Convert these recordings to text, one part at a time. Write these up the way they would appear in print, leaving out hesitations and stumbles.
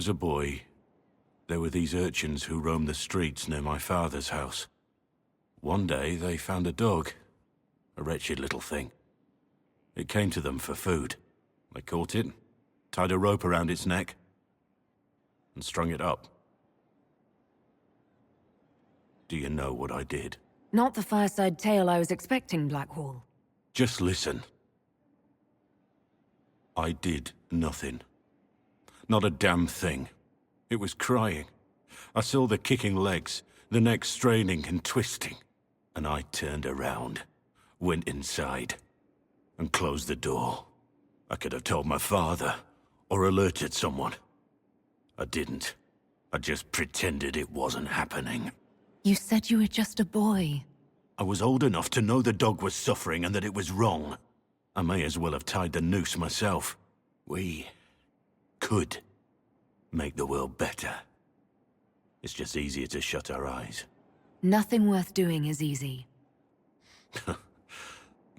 was a boy, there were these urchins who roamed the streets near my father's house. One day, they found a dog. A wretched little thing. It came to them for food. They caught it, tied a rope around its neck, and strung it up. Do you know what I did? Not the fireside tale I was expecting, Blackwall. Just listen. I did nothing. Not a damn thing. It was crying. I saw the kicking legs, the neck straining and twisting. And I turned around, went inside, and closed the door. I could have told my father, or alerted someone. I didn't. I just pretended it wasn't happening. You said you were just a boy. I was old enough to know the dog was suffering and that it was wrong. I may as well have tied the noose myself. We could make the world better. It's just easier to shut our eyes. Nothing worth doing is easy.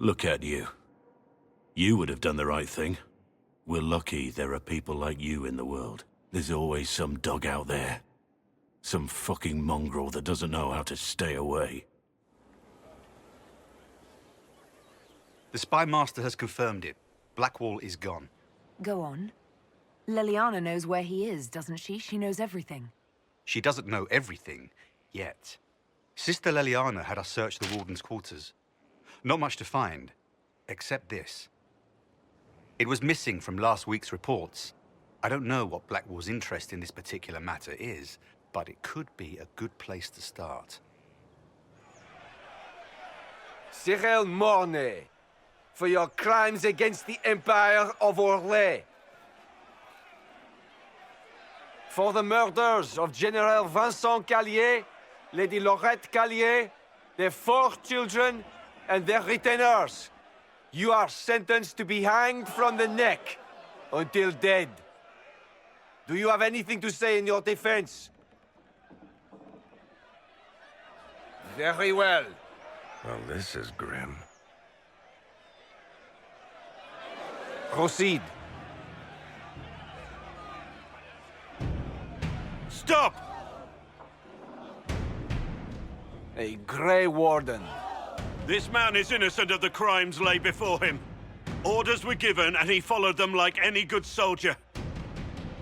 Look at you. You would have done the right thing. We're lucky there are people like you in the world. There's always some dog out there. Some fucking mongrel that doesn't know how to stay away. The Spy Master has confirmed it. Blackwall is gone. Go on. Leliana knows where he is, doesn't she? She knows everything. She doesn't know everything, yet. Sister Leliana had us search the Warden's quarters. Not much to find, except this. It was missing from last week's reports. I don't know what Blackwall's interest in this particular matter is, but it could be a good place to start. Cyril Mornay, for your crimes against the Empire of Orlais. For the murders of General Vincent Callier, Lady Laurette Callier, their 4 children, and their retainers. You are sentenced to be hanged from the neck until dead. Do you have anything to say in your defense? Very well. Well, this is grim. Proceed. Stop! A Grey Warden. This man is innocent of the crimes laid before him. Orders were given and he followed them like any good soldier.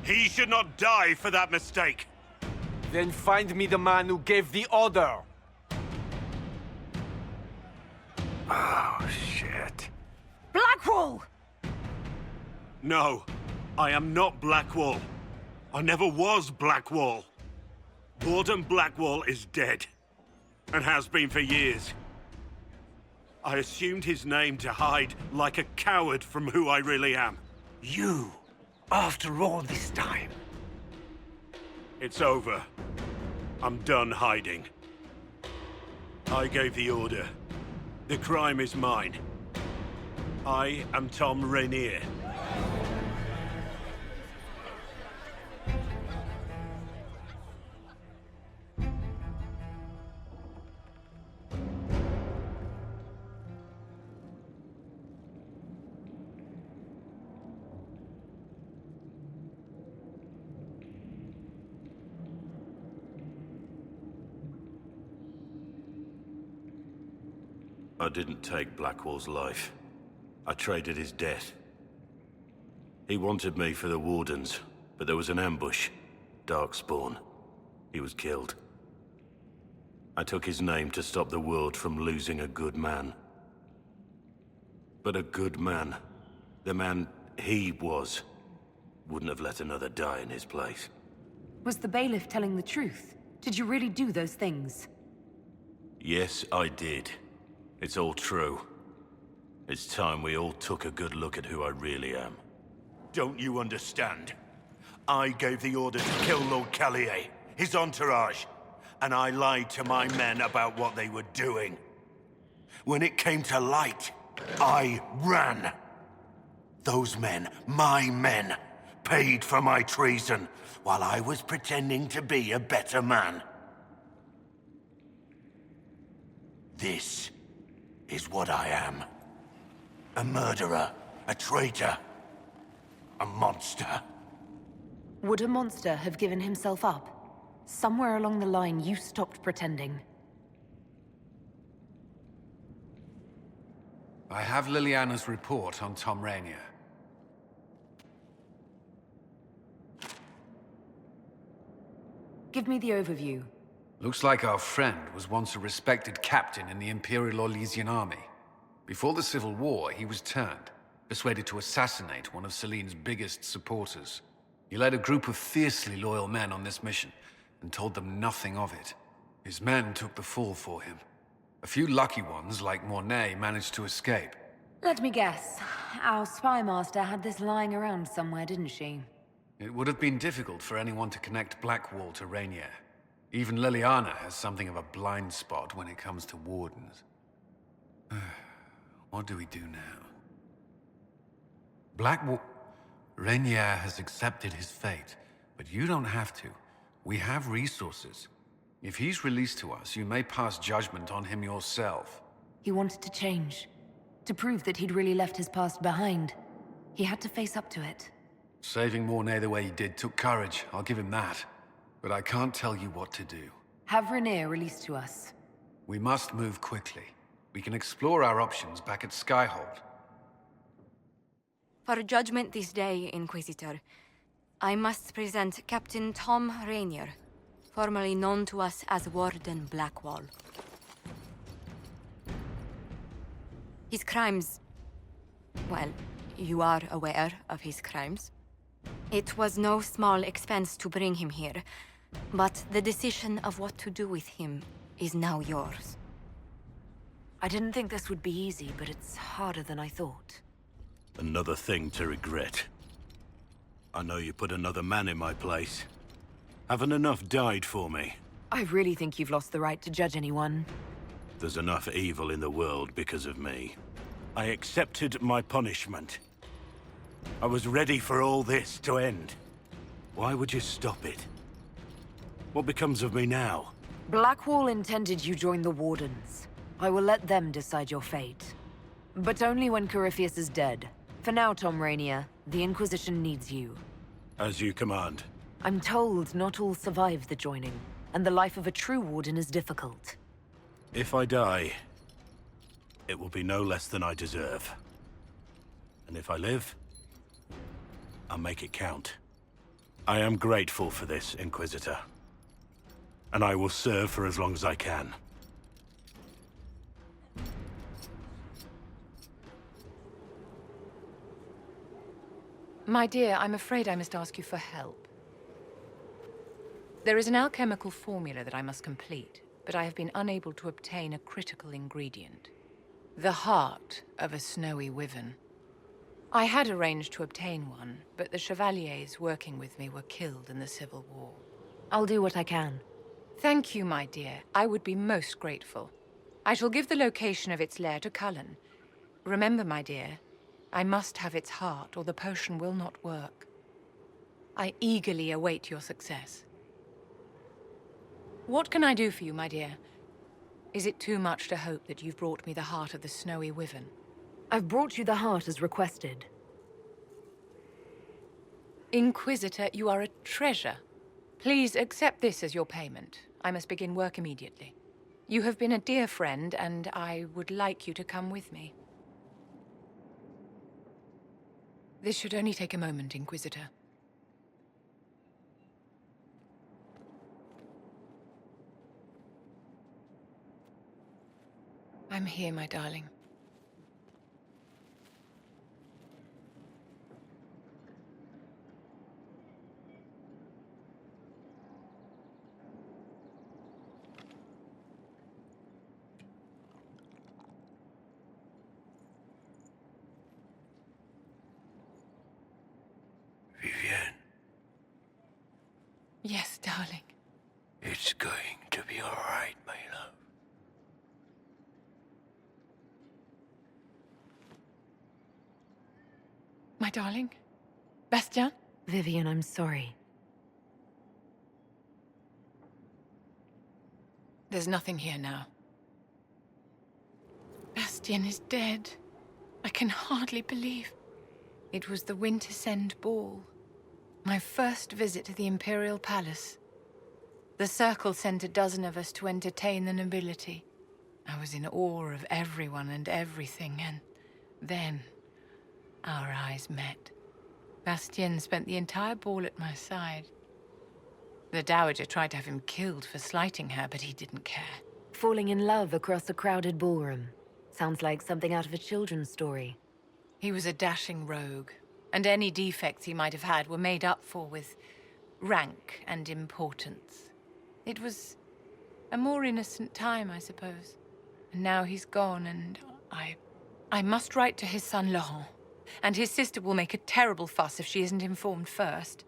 He should not die for that mistake. Then find me the man who gave the order. Oh, shit. Blackwall! No, I am not Blackwall. I never was Blackwall. Warden Blackwall is dead, and has been for years. I assumed his name to hide like a coward from who I really am. You, after all this time. It's over. I'm done hiding. I gave the order. The crime is mine. I am Tom Rainier. I didn't take Blackwall's life. I traded his death. He wanted me for the Wardens, but there was an ambush. Darkspawn. He was killed. I took his name to stop the world from losing a good man. But a good man, the man he was, wouldn't have let another die in his place. Was the bailiff telling the truth? Did you really do those things? Yes, I did. It's all true. It's time we all took a good look at who I really am. Don't you understand? I gave the order to kill Lord Callier, his entourage, and I lied to my men about what they were doing. When it came to light, I ran. Those men, my men, paid for my treason, while I was pretending to be a better man. This is what I am. A murderer, a traitor, a monster. Would a monster have given himself up? Somewhere along the line, you stopped pretending. I have Leliana's report on Tom Rainier. Give me the overview. Looks like our friend was once a respected captain in the Imperial Orlesian army. Before the Civil War, he was turned, persuaded to assassinate one of Celine's biggest supporters. He led a group of fiercely loyal men on this mission, and told them nothing of it. His men took the fall for him. A few lucky ones, like Mornay, managed to escape. Let me guess. Our spy master had this lying around somewhere, didn't she? It would have been difficult for anyone to connect Blackwall to Rainier. Even Leliana has something of a blind spot when it comes to wardens. What do we do now? Blackwall... Rainier has accepted his fate, but you don't have to. We have resources. If he's released to us, you may pass judgment on him yourself. He wanted to change. To prove that he'd really left his past behind. He had to face up to it. Saving Mornay the way he did took courage, I'll give him that. But I can't tell you what to do. Have Rainier released to us. We must move quickly. We can explore our options back at Skyhold. For judgment this day, Inquisitor, I must present Captain Tom Rainier, formerly known to us as Warden Blackwall. His crimes... well, you are aware of his crimes. It was no small expense to bring him here, but the decision of what to do with him is now yours. I didn't think this would be easy, but it's harder than I thought. Another thing to regret. I know you put another man in my place. Haven't enough died for me. I really think you've lost the right to judge anyone. There's enough evil in the world because of me. I accepted my punishment. I was ready for all this to end. Why would you stop it? What becomes of me now? Blackwall intended you join the Wardens. I will let them decide your fate. But only when Corypheus is dead. For now, Tom Rainier, the Inquisition needs you. As you command. I'm told not all survive the joining, and the life of a true Warden is difficult. If I die, it will be no less than I deserve. And if I live, I'll make it count. I am grateful for this, Inquisitor. And I will serve for as long as I can. My dear, I'm afraid I must ask you for help. There is an alchemical formula that I must complete, but I have been unable to obtain a critical ingredient. The heart of a snowy wyvern. I had arranged to obtain one, but the chevaliers working with me were killed in the Civil War. I'll do what I can. Thank you, my dear. I would be most grateful. I shall give the location of its lair to Cullen. Remember, my dear, I must have its heart, or the potion will not work. I eagerly await your success. What can I do for you, my dear? Is it too much to hope that you've brought me the heart of the snowy wyvern? I've brought you the heart as requested. Inquisitor, you are a treasure. Please accept this as your payment. I must begin work immediately. You have been a dear friend, and I would like you to come with me. This should only take a moment, Inquisitor. I'm here, my darling. Viviane, Yes, darling. it's going to be all right, my love. My darling? Bastien? Viviane, I'm sorry. There's nothing here now. Bastien is dead. I can hardly believe. It was the Wintersend ball. My first visit to the Imperial Palace. The Circle sent a dozen of us to entertain the nobility. I was in awe of everyone and everything, and then our eyes met. Bastien spent the entire ball at my side. The Dowager tried to have him killed for slighting her, but he didn't care. Falling in love across a crowded ballroom. Sounds like something out of a children's story. He was a dashing rogue, and any defects he might have had were made up for with rank and importance. It was a more innocent time, I suppose. And now he's gone, and I must write to his son Laurent. And his sister will make a terrible fuss if she isn't informed first.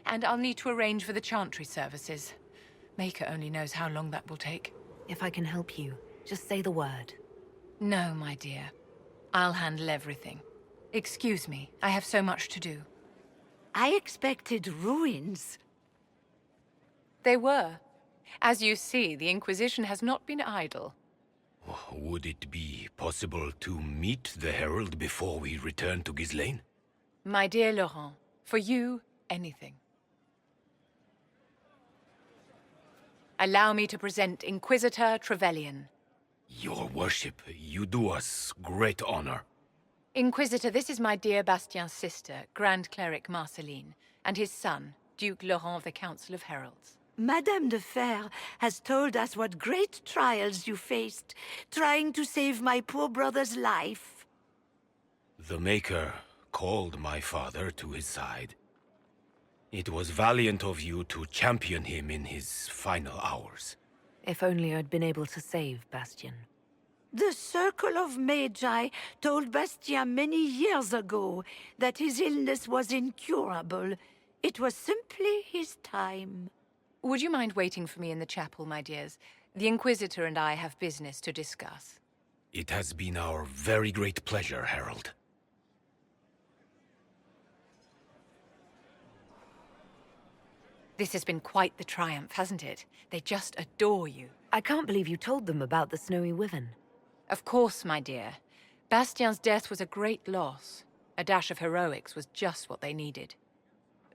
And I'll need to arrange for the Chantry services. Maker only knows how long that will take. If I can help you, just say the word. No, my dear. I'll handle everything. Excuse me, I have so much to do. I expected ruins. They were. As you see, the Inquisition has not been idle. Would it be possible to meet the Herald before we return to Ghislaine? My dear Laurent, for you, anything. Allow me to present Inquisitor Trevelyan. Your worship, you do us great honor. Inquisitor, this is my dear Bastien's sister, Grand Cleric Marceline, and his son, Duke Laurent of the Council of Heralds. Madame de Fer has told us what great trials you faced, trying to save my poor brother's life. The Maker called my father to his side. It was valiant of you to champion him in his final hours. If only I'd been able to save Bastien. The Circle of Magi told Bastien many years ago that his illness was incurable. It was simply his time. Would you mind waiting for me in the chapel, my dears? The Inquisitor and I have business to discuss. It has been our very great pleasure, Herald. This has been quite the triumph, hasn't it? They just adore you. I can't believe you told them about the snowy wyvern. Of course, my dear. Bastien's death was a great loss. A dash of heroics was just what they needed.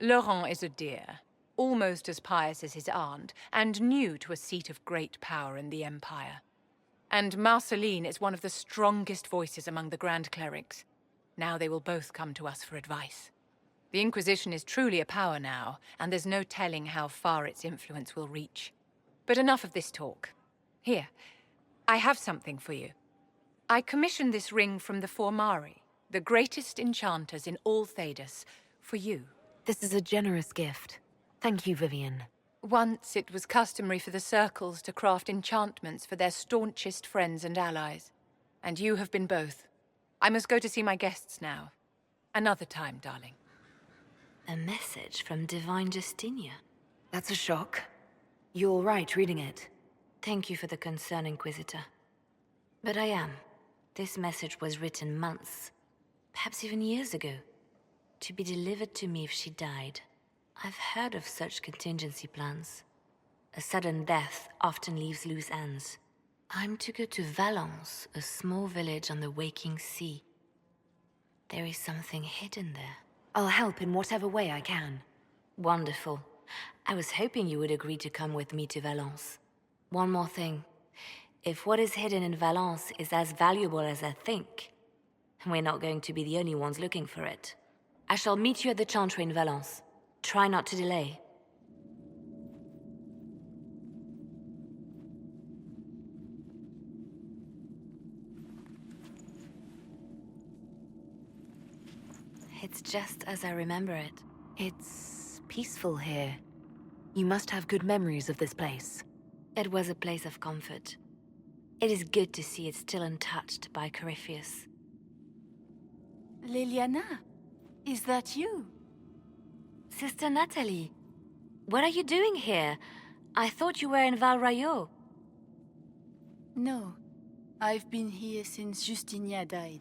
Laurent is a dear, almost as pious as his aunt, and new to a seat of great power in the Empire. And Marceline is one of the strongest voices among the Grand Clerics. Now they will both come to us for advice. The Inquisition is truly a power now, and there's no telling how far its influence will reach. But enough of this talk. Here, I have something for you. I commissioned this ring from the Formari, the greatest enchanters in all Thedas, for you. This is a generous gift. Thank you, Viviane. Once it was customary for the Circles to craft enchantments for their staunchest friends and allies. And you have been both. I must go to see my guests now. Another time, darling. A message from Divine Justinia. That's a shock. You're all right reading it. Thank you for the concern, Inquisitor. But I am. This message was written months, perhaps even years ago, to be delivered to me if she died. I've heard of such contingency plans. A sudden death often leaves loose ends. I'm to go to Valence, a small village on the waking sea. There is something hidden there. I'll help in whatever way I can. Wonderful. I was hoping you would agree to come with me to Valence. One more thing. If what is hidden in Valence is as valuable as I think, we're not going to be the only ones looking for it. I shall meet you at the Chantry in Valence. Try not to delay. It's just as I remember it. It's peaceful here. You must have good memories of this place. It was a place of comfort. It is good to see it still untouched by Corypheus. Leliana, is that you? Sister Natalie, what are you doing here? I thought you were in Royeaux. No, I've been here since Justinia died.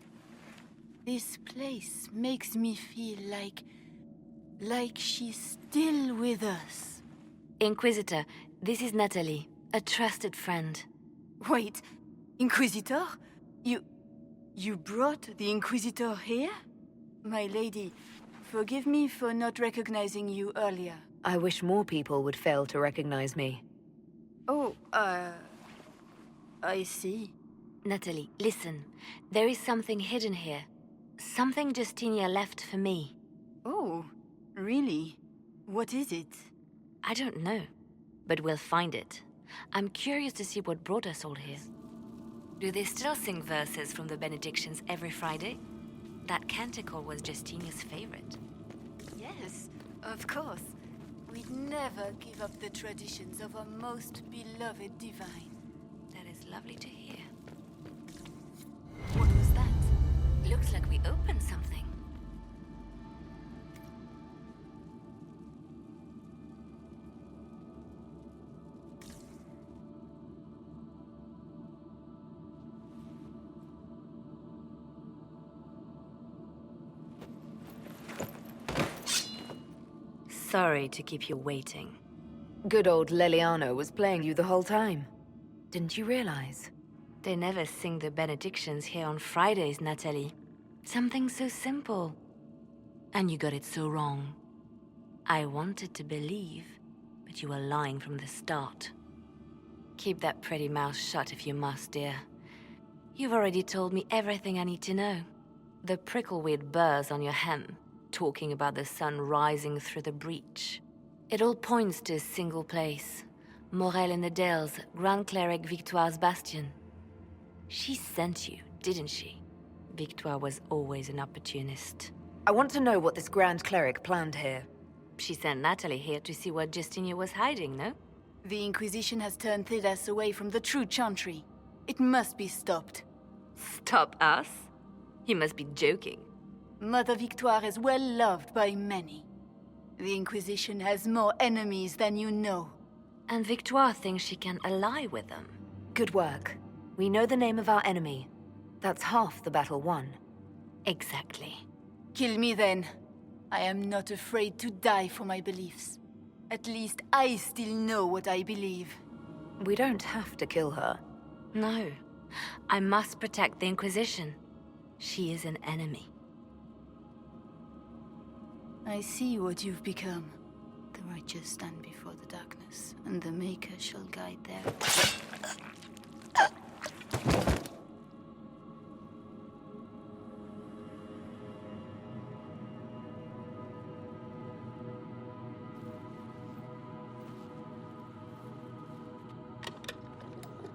This place makes me feel like she's still with us. Inquisitor, this is Natalie, a trusted friend. Wait, Inquisitor? You brought the Inquisitor here? My lady, Forgive me for not recognizing you earlier. I wish more people would fail to recognize me. Oh, I see. Natalie, listen. There is something hidden here. Something Justinia left for me. Oh, really? What is it? I don't know, but we'll find it. I'm curious to see what brought us all here. Do they still sing verses from the benedictions every Friday? That canticle was Justinia's favorite. Yes, of course. We'd never give up the traditions of our most beloved divine. That is lovely to hear. What was that? Looks like we opened something. Sorry to keep you waiting. Good old Leliana was playing you the whole time. Didn't you realize? They never sing the benedictions here on Fridays, Natalie. Something so simple. And you got it so wrong. I wanted to believe, but you were lying from the start. Keep that pretty mouth shut if you must, dear. You've already told me everything I need to know. The prickleweed burrs on your hem, talking about the sun rising through the breach. It all points to a single place. Morel in the Dales, Grand Cleric Victoire's Bastien. She sent you, didn't she? Victoire was always an opportunist. I want to know what this Grand Cleric planned here. She sent Natalie here to see what Justinia was hiding, no? The Inquisition has turned Thedas away from the true Chantry. It must be stopped. Stop us? You must be joking. Mother Victoire is well loved by many. The Inquisition has more enemies than you know. And Victoire thinks she can ally with them. Good work. We know the name of our enemy. That's half the battle won. Exactly. Kill me then. I am not afraid to die for my beliefs. At least I still know what I believe. We don't have to kill her. No. I must protect the Inquisition. She is an enemy. I see what you've become. The righteous stand before the darkness, and the Maker shall guide them.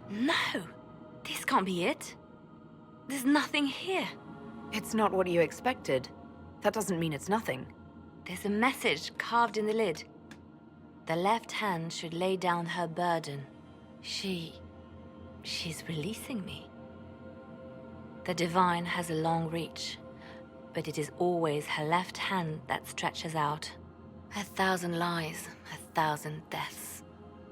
No! This can't be it. There's nothing here. It's not what you expected. That doesn't mean it's nothing. There's a message carved in the lid. The left hand should lay down her burden. She's releasing me. The Divine has a long reach, but it is always her left hand that stretches out. 1,000 lies, 1,000 deaths.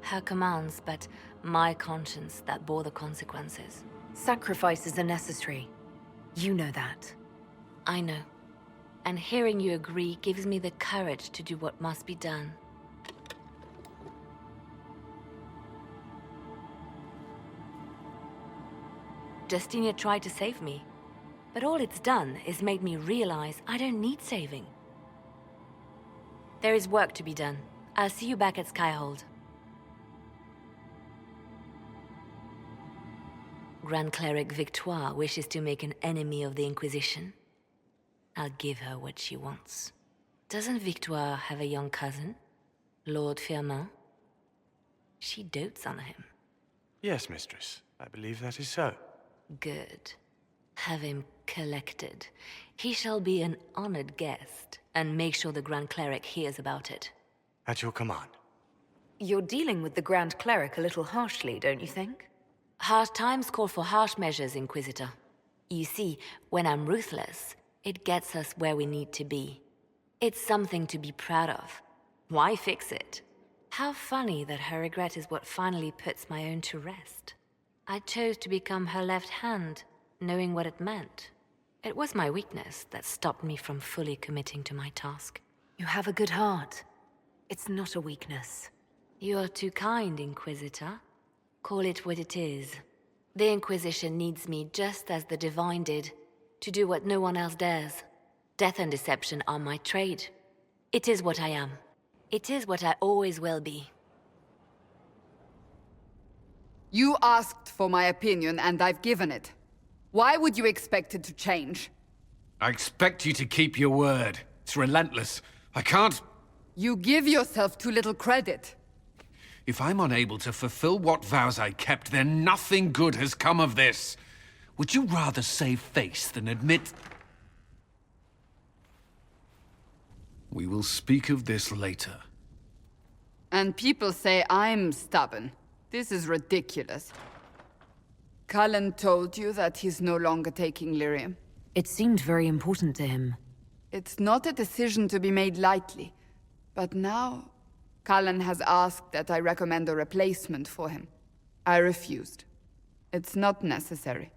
Her commands, but my conscience that bore the consequences. Sacrifices are necessary. You know that. I know. And hearing you agree gives me the courage to do what must be done. Justinia tried to save me, but all it's done is made me realize I don't need saving. There is work to be done. I'll see you back at Skyhold. Grand Cleric Victoire wishes to make an enemy of the Inquisition. I'll give her what she wants. Doesn't Victoire have a young cousin? Lord Firmin? She dotes on him. Yes, mistress. I believe that is so. Good. Have him collected. He shall be an honored guest, and make sure the Grand Cleric hears about it. At your command. You're dealing with the Grand Cleric a little harshly, don't you think? Harsh times call for harsh measures, Inquisitor. You see, when I'm ruthless, it gets us where we need to be. It's something to be proud of. Why fix it? How funny that her regret is what finally puts my own to rest. I chose to become her left hand, knowing what it meant. It was my weakness that stopped me from fully committing to my task. You have a good heart. It's not a weakness. You are too kind, Inquisitor. Call it what it is. The Inquisition needs me just as the Divine did, to do what no one else dares. Death and deception are my trade. It is what I am. It is what I always will be. You asked for my opinion, and I've given it. Why would you expect it to change? I expect you to keep your word. It's relentless. I can't... You give yourself too little credit. If I'm unable to fulfill what vows I kept, then nothing good has come of this. Would you rather save face than admit... We will speak of this later. And people say I'm stubborn. This is ridiculous. Cullen told you that he's no longer taking Lyrium. It seemed very important to him. It's not a decision to be made lightly. But now, Cullen has asked that I recommend a replacement for him. I refused. It's not necessary.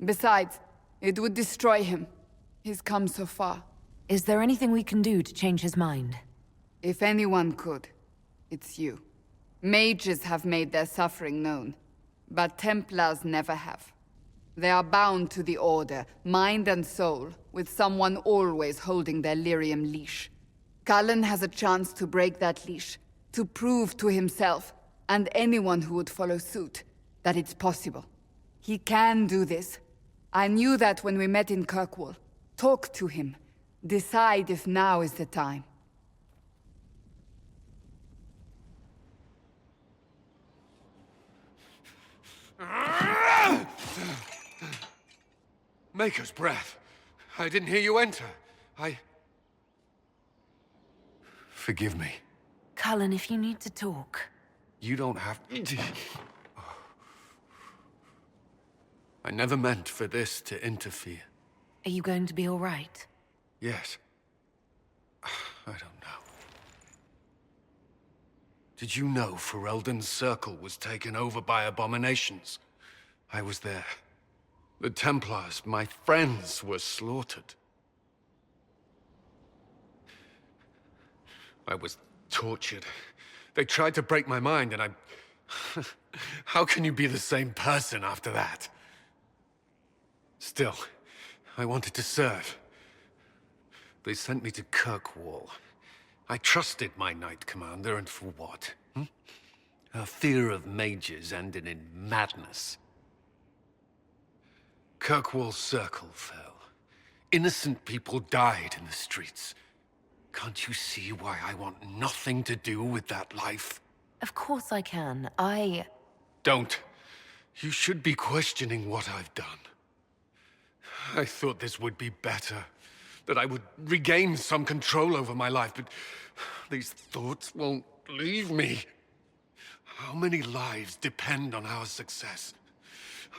Besides, it would destroy him. He's come so far. Is there anything we can do to change his mind? If anyone could, it's you. Mages have made their suffering known, but Templars never have. They are bound to the Order, mind and soul, with someone always holding their Lyrium leash. Cullen has a chance to break that leash, to prove to himself, and anyone who would follow suit, that it's possible. He can do this. I knew that when we met in Kirkwall. Talk to him. Decide if now is the time. Maker's breath. I didn't hear you enter. Forgive me. Cullen, if you need to talk... You don't have... I never meant for this to interfere. Are you going to be all right? Yes. I don't know. Did you know Ferelden's circle was taken over by abominations? I was there. The Templars, my friends, were slaughtered. I was tortured. They tried to break my mind, and I... How can you be the same person after that? Still, I wanted to serve. They sent me to Kirkwall. I trusted my Knight Commander, and for what? Her fear of mages ended in madness. Kirkwall's circle fell. Innocent people died in the streets. Can't you see why I want nothing to do with that life? Of course I can. Don't. You should be questioning what I've done. I thought this would be better. That I would regain some control over my life, but these thoughts won't leave me. How many lives depend on our success?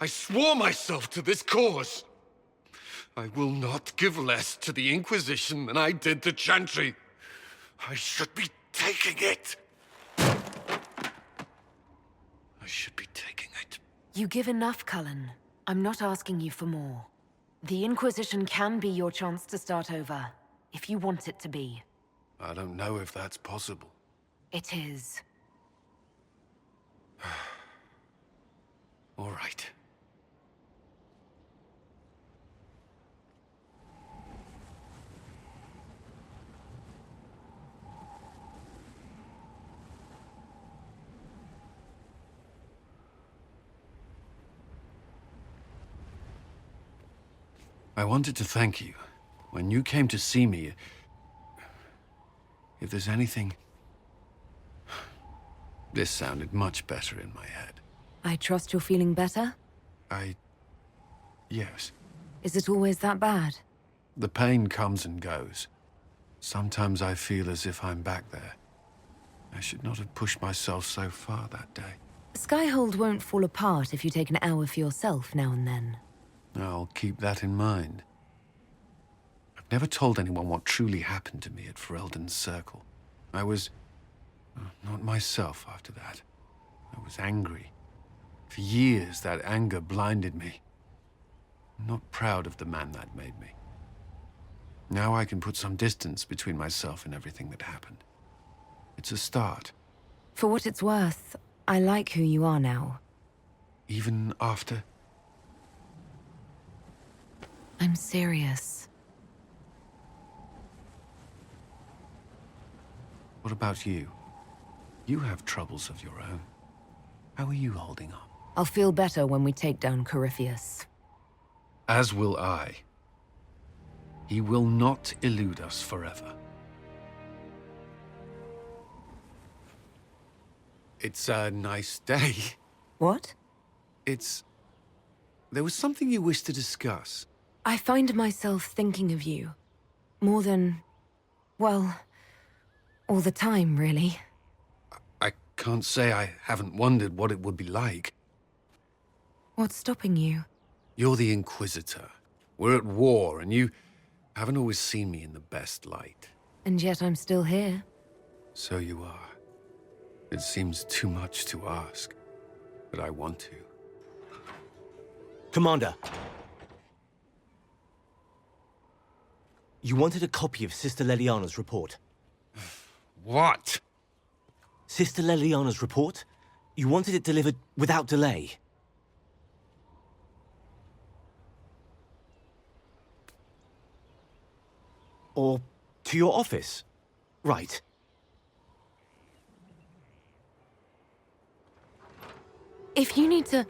I swore myself to this cause. I will not give less to the Inquisition than I did to Chantry. I should be taking it. I should be taking it. You give enough, Cullen. I'm not asking you for more. The Inquisition can be your chance to start over, if you want it to be. I don't know if that's possible. It is. All right. I wanted to thank you. When you came to see me, if there's anything... This sounded much better in my head. I trust you're feeling better? Yes. Is it always that bad? The pain comes and goes. Sometimes I feel as if I'm back there. I should not have pushed myself so far that day. Skyhold won't fall apart if you take an hour for yourself now and then. I'll keep that in mind. I've never told anyone what truly happened to me at Ferelden's circle. I was... not myself after that. I was angry. For years, that anger blinded me. I'm not proud of the man that made me. Now I can put some distance between myself and everything that happened. It's a start. For what it's worth, I like who you are now. Even after... I'm serious. What about you? You have troubles of your own. How are you holding up? I'll feel better when we take down Corypheus. As will I. He will not elude us forever. It's a nice day. What? There was something you wished to discuss. I find myself thinking of you. More than... well... all the time, really. I can't say I haven't wondered what it would be like. What's stopping you? You're the Inquisitor. We're at war, and you haven't always seen me in the best light. And yet I'm still here. So you are. It seems too much to ask, but I want to. Commander. You wanted a copy of Sister Leliana's report. What? Sister Leliana's report? You wanted it delivered without delay. Or to your office. Right. If you need to...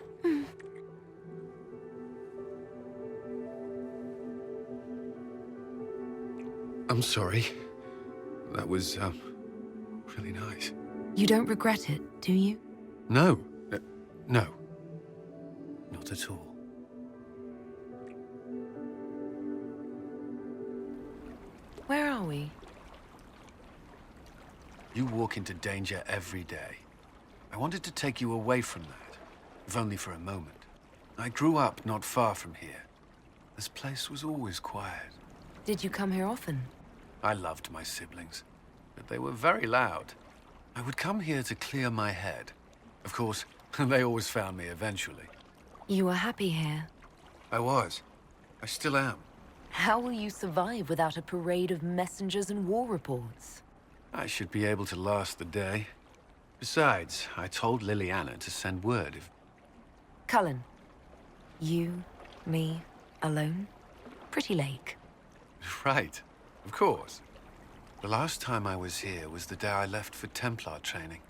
I'm sorry. That was, really nice. You don't regret it, do you? No. No. Not at all. Where are we? You walk into danger every day. I wanted to take you away from that, if only for a moment. I grew up not far from here. This place was always quiet. Did you come here often? I loved my siblings, but they were very loud. I would come here to clear my head. Of course, they always found me eventually. You were happy here. I was. I still am. How will you survive without a parade of messengers and war reports? I should be able to last the day. Besides, I told Leliana to send word if... Cullen. You, me, alone? Pretty lake. Right. Of course. The last time I was here was the day I left for Templar training.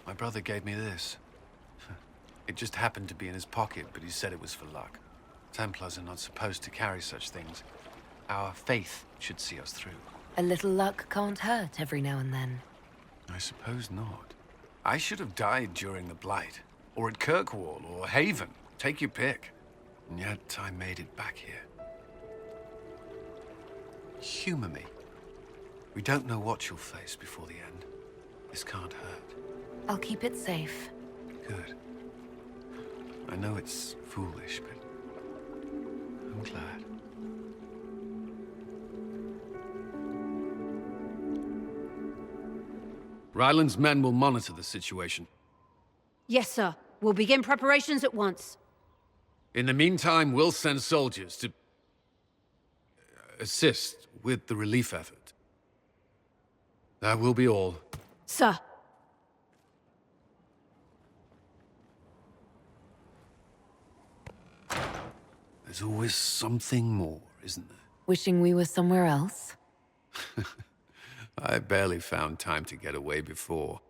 My brother gave me this. It just happened to be in his pocket, but he said it was for luck. Templars are not supposed to carry such things. Our faith should see us through. A little luck can't hurt every now and then. I suppose not. I should have died during the Blight, or at Kirkwall, or Haven. Take your pick. And yet I made it back here. Humor me. We don't know what you'll face before the end. This can't hurt. I'll keep it safe. Good. I know it's foolish, but I'm glad. Ryland's men will monitor the situation. Yes, sir. We'll begin preparations at once. In the meantime, we'll send soldiers to assist with the relief effort. That will be all. Sir. There's always something more, isn't there? Wishing we were somewhere else? I barely found time to get away before.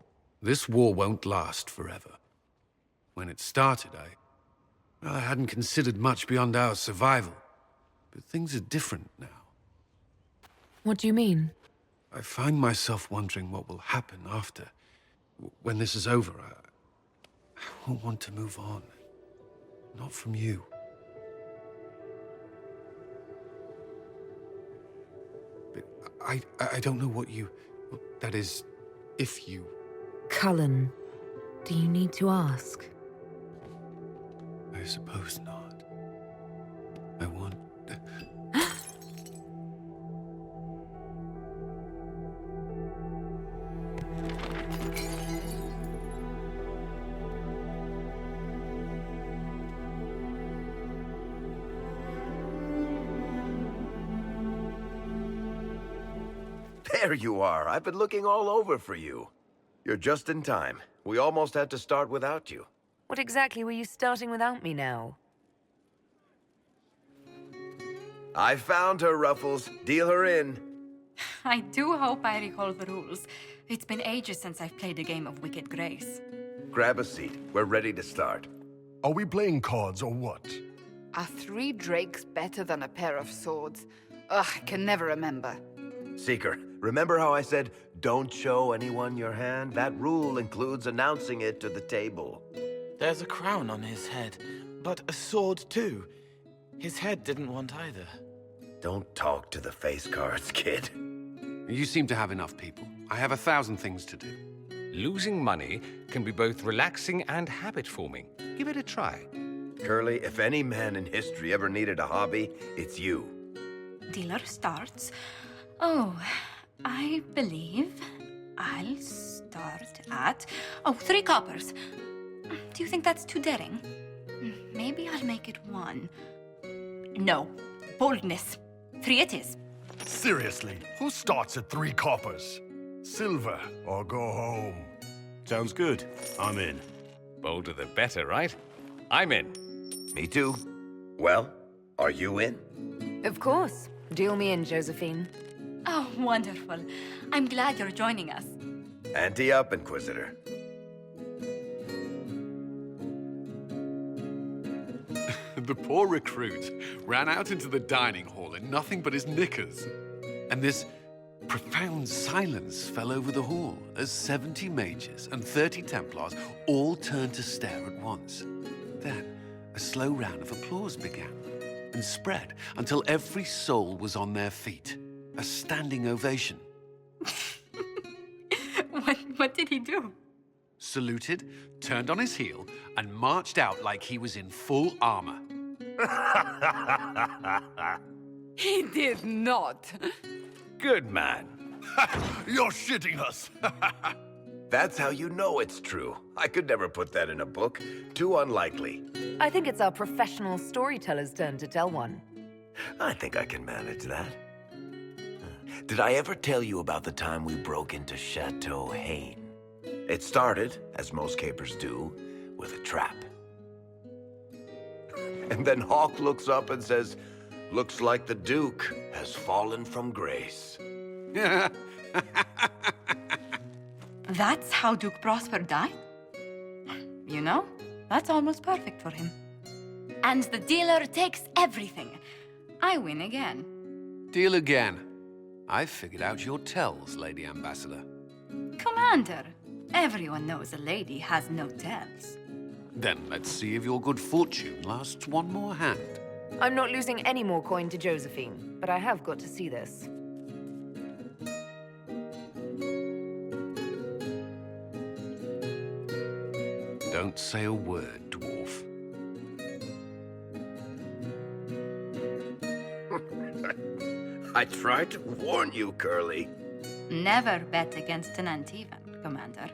This war won't last forever. When it started, I hadn't considered much beyond our survival. But things are different now. What do you mean? I find myself wondering what will happen after. When this is over, I won't want to move on. Not from you. But I don't know what you... that is, if you... Cullen, do you need to ask? I suppose not. I want... There you are. I've been looking all over for you. You're just in time. We almost had to start without you. What exactly were you starting without me now? I found her, Ruffles. Deal her in. I do hope I recall the rules. It's been ages since I've played a game of Wicked Grace. Grab a seat. We're ready to start. Are we playing cards or what? Are 3 drakes better than a pair of swords? Ugh, I can never remember. Seeker, remember how I said, don't show anyone your hand? That rule includes announcing it to the table. There's a crown on his head, but a sword too. His head didn't want either. Don't talk to the face cards, kid. You seem to have enough people. I have 1,000 things to do. Losing money can be both relaxing and habit-forming. Give it a try. Curly, if any man in history ever needed a hobby, it's you. Dealer starts. Oh, I believe I'll start at... 3 coppers. Do you think that's too daring? Maybe I'll make it 1. No. Boldness. 3 it is. Seriously, who starts at 3 coppers? Silver or go home? Sounds good. I'm in. Bolder the better, right? I'm in. Me too. Well, are you in? Of course. Deal me in, Josephine. Oh, wonderful. I'm glad you're joining us. Ante up, Inquisitor. The poor recruit ran out into the dining hall in nothing but his knickers. And this profound silence fell over the hall as 70 mages and 30 Templars all turned to stare at once. Then, a slow round of applause began and spread until every soul was on their feet. A standing ovation. What did he do? Saluted, turned on his heel, and marched out like he was in full armor. He did not. Good man. You're shitting us. That's how you know it's true. I could never put that in a book. Too unlikely. I think it's our professional storyteller's turn to tell one. I think I can manage that. Did I ever tell you about the time we broke into Chateau Haine? It started, as most capers do, with a trap. And then Hawk looks up and says, "Looks like the Duke has fallen from grace." That's how Duke Prosper died? You know, that's almost perfect for him. And the dealer takes everything. I win again. Deal again. I've figured out your tells, Lady Ambassador. Commander, everyone knows a lady has no tells. Then let's see if your good fortune lasts one more hand. I'm not losing any more coin to Josephine, but I have got to see this. Don't say a word, dwarf. I tried to warn you, Curly. Never bet against an Antivan, Commander.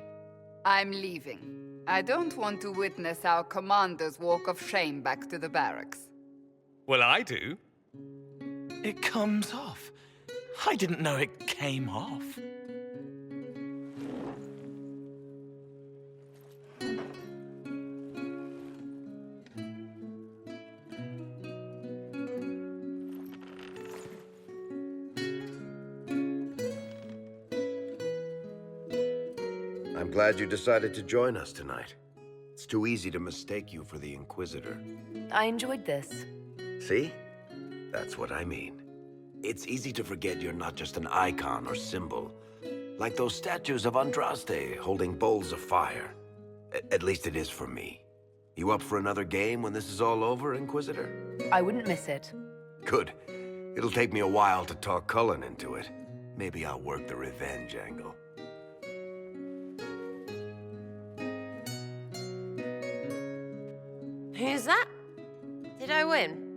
I'm leaving. I don't want to witness our commander's walk of shame back to the barracks. Well, I do. It comes off. I didn't know it came off. I'm glad you decided to join us tonight. It's too easy to mistake you for the Inquisitor. I enjoyed this. See? That's what I mean. It's easy to forget you're not just an icon or symbol. Like those statues of Andraste holding bowls of fire. At least it is for me. You up for another game when this is all over, Inquisitor? I wouldn't miss it. Good. It'll take me a while to talk Cullen into it. Maybe I'll work the revenge angle. Who's that? Did I win?